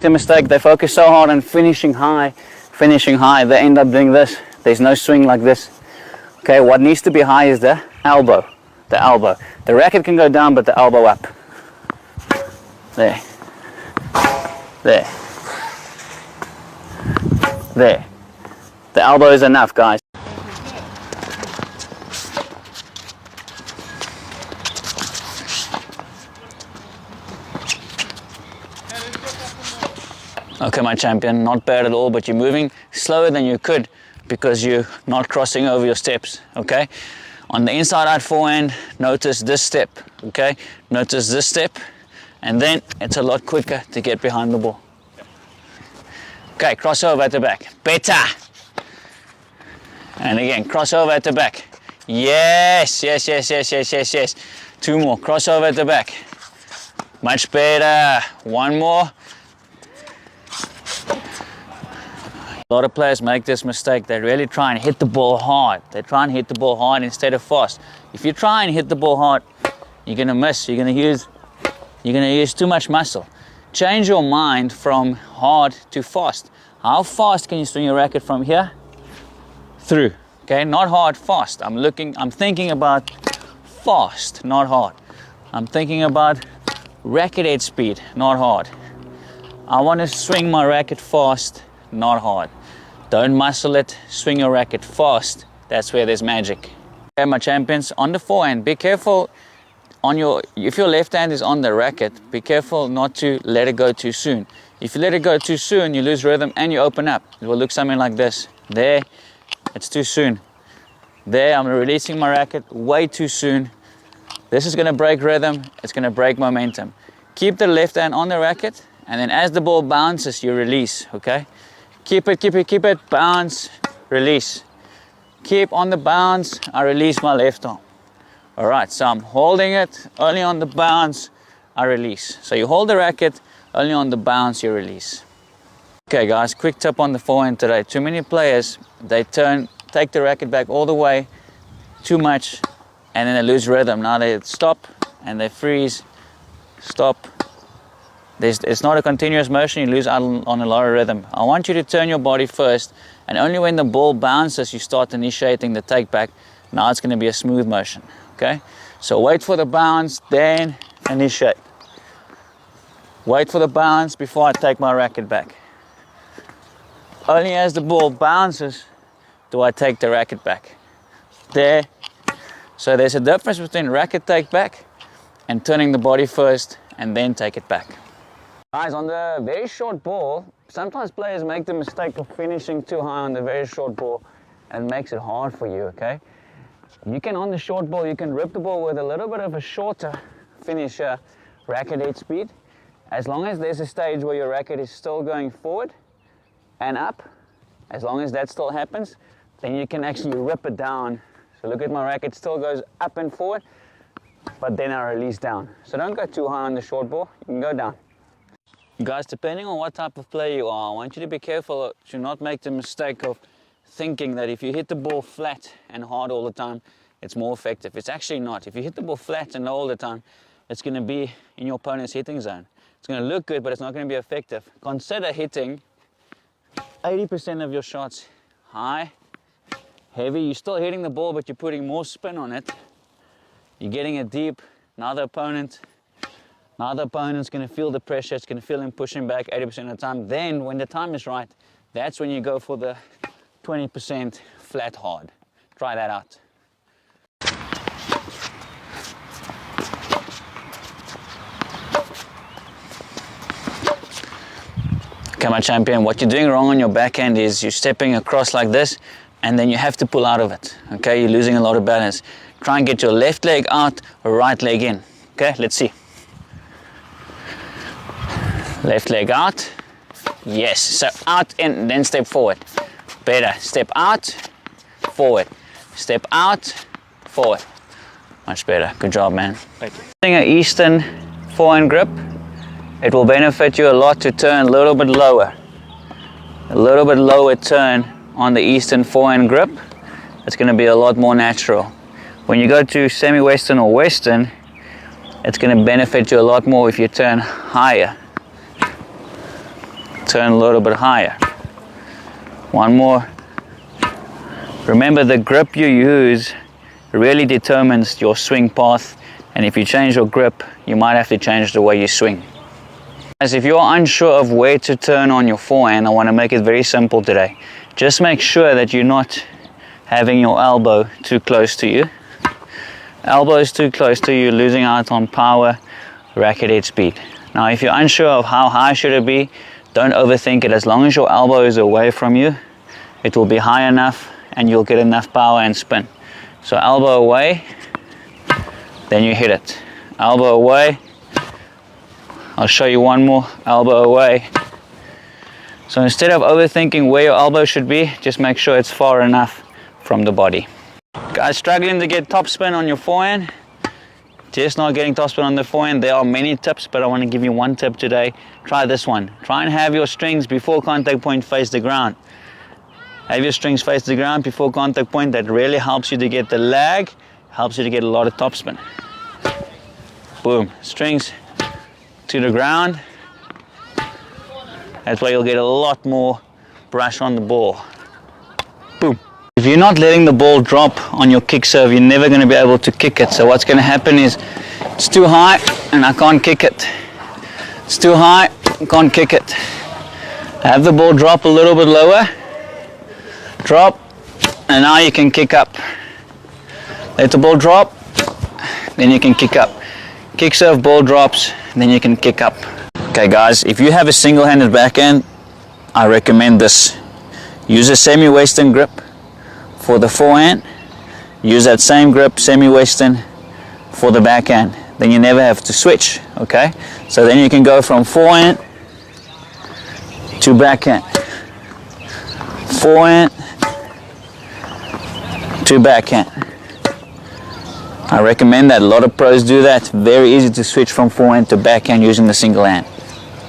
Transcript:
The mistake, they focus so hard on finishing high, they end up doing this. There's no swing like this. Okay, what needs to be high is the elbow. The racket can go down, but the elbow up. There. The elbow is enough, guys. Okay, my champion, not bad at all, but you're moving slower than you could because you're not crossing over your steps, okay? On the inside out forehand, notice this step, okay? Notice this step, and then it's a lot quicker to get behind the ball. Okay, cross over at the back, better. And again, cross over at the back. Yes. 2 more, cross over at the back. Much better, 1 more. A lot of players make this mistake. They really try and hit the ball hard. They try and hit the ball hard instead of fast. If you try and hit the ball hard, you're gonna miss. You're gonna use too much muscle. Change your mind from hard to fast. How fast can you swing your racket from here through? Okay, not hard, fast. I'm thinking about fast, not hard. I'm thinking about racket head speed, not hard. I want to swing my racket fast, not hard. Don't muscle it, swing your racket fast. That's where there's magic. Okay, my champions, on the forehand, be careful if your left hand is on the racket, be careful not to let it go too soon. If you let it go too soon, you lose rhythm and you open up. It will look something like this. There, it's too soon. There, I'm releasing my racket way too soon. This is gonna break rhythm, it's gonna break momentum. Keep the left hand on the racket, and then as the ball bounces, you release, okay? Keep it, bounce, release. Keep on the bounce, I release my left arm. All right, so I'm holding it, only on the bounce, I release. So you hold the racket, only on the bounce, you release. Okay guys, quick tip on the forehand today. Too many players, they take the racket back all the way, too much, and then they lose rhythm. Now they stop, and they freeze, stop. It's not a continuous motion, you lose out on a lot of rhythm. I want you to turn your body first, and only when the ball bounces, you start initiating the take back. Now it's going to be a smooth motion, okay? So wait for the bounce, then initiate. Wait for the bounce before I take my racket back. Only as the ball bounces do I take the racket back. There. So there's a difference between racket take back and turning the body first and then take it back. Guys, on the very short ball, sometimes players make the mistake of finishing too high on the very short ball, and it makes it hard for you, okay? You can, on the short ball, you can rip the ball with a little bit of a shorter finisher racket head speed. As long as there's a stage where your racket is still going forward and up, as long as that still happens, then you can actually rip it down. So look at my racket, still goes up and forward, but then I release down. So don't go too high on the short ball, you can go down. Guys, depending on what type of player you are, I want you to be careful to not make the mistake of thinking that if you hit the ball flat and hard all the time, it's more effective. It's actually not. If you hit the ball flat and low all the time, it's going to be in your opponent's hitting zone. It's going to look good, but it's not going to be effective. Consider hitting 80% of your shots high, heavy. You're still hitting the ball, but you're putting more spin on it. You're getting it deep. Now the opponent's going to feel the pressure. It's going to feel him pushing back 80% of the time. Then, when the time is right, that's when you go for the 20% flat hard. Try that out. Okay, my champion, what you're doing wrong on your backhand is you're stepping across like this, and then you have to pull out of it. Okay, you're losing a lot of balance. Try and get your left leg out or right leg in. Okay, let's see. Left leg out. Yes, so out in, then step forward. Better. Step out, forward. Step out, forward. Much better. Good job, man. Thank you. Using an Eastern forehand grip, it will benefit you a lot to turn a little bit lower. A little bit lower turn on the Eastern forehand grip. It's going to be a lot more natural. When you go to semi-Western or Western, it's going to benefit you a lot more if you turn higher. turn a little bit higher. One more. Remember, the grip you use really determines your swing path, and if you change your grip, you might have to change the way you swing. As if you're unsure of where to turn on your forehand, I want to make it very simple today. Just make sure that you're not having your elbow too close to you. Elbow is too close to you, losing out on power, racket head speed. Now, if you're unsure of how high should it be, don't overthink it. As long as your elbow is away from you, it will be high enough and you'll get enough power and spin. So elbow away, then you hit it. Elbow away. I'll show you one more. Elbow away. So instead of overthinking where your elbow should be, just make sure it's far enough from the body. Guys, struggling to get topspin on your forehand? Just not getting topspin on the forehand? There are many tips, but I want to give you one tip today. Try this one. Try and have your strings before contact point face the ground. Have your strings face the ground before contact point. That really helps you to get the lag, helps you to get a lot of topspin. Boom. Strings to the ground. That's why you'll get a lot more brush on the ball. Boom. If you're not letting the ball drop on your kick serve, you're never going to be able to kick it. So what's going to happen is it's too high and I can't kick it. It's too high, I can't kick it. Have the ball drop a little bit lower. Drop, and now you can kick up. Let the ball drop, then you can kick up. Kick serve, ball drops, then you can kick up. Okay guys, if you have a single-handed backhand, I recommend this. Use a semi-western grip for the forehand. Use that same grip, semi-western, for the backhand. Then you never have to switch, okay? So then you can go from forehand to backhand. Forehand to backhand. I recommend that. A lot of pros do that. Very easy to switch from forehand to backhand using the single hand.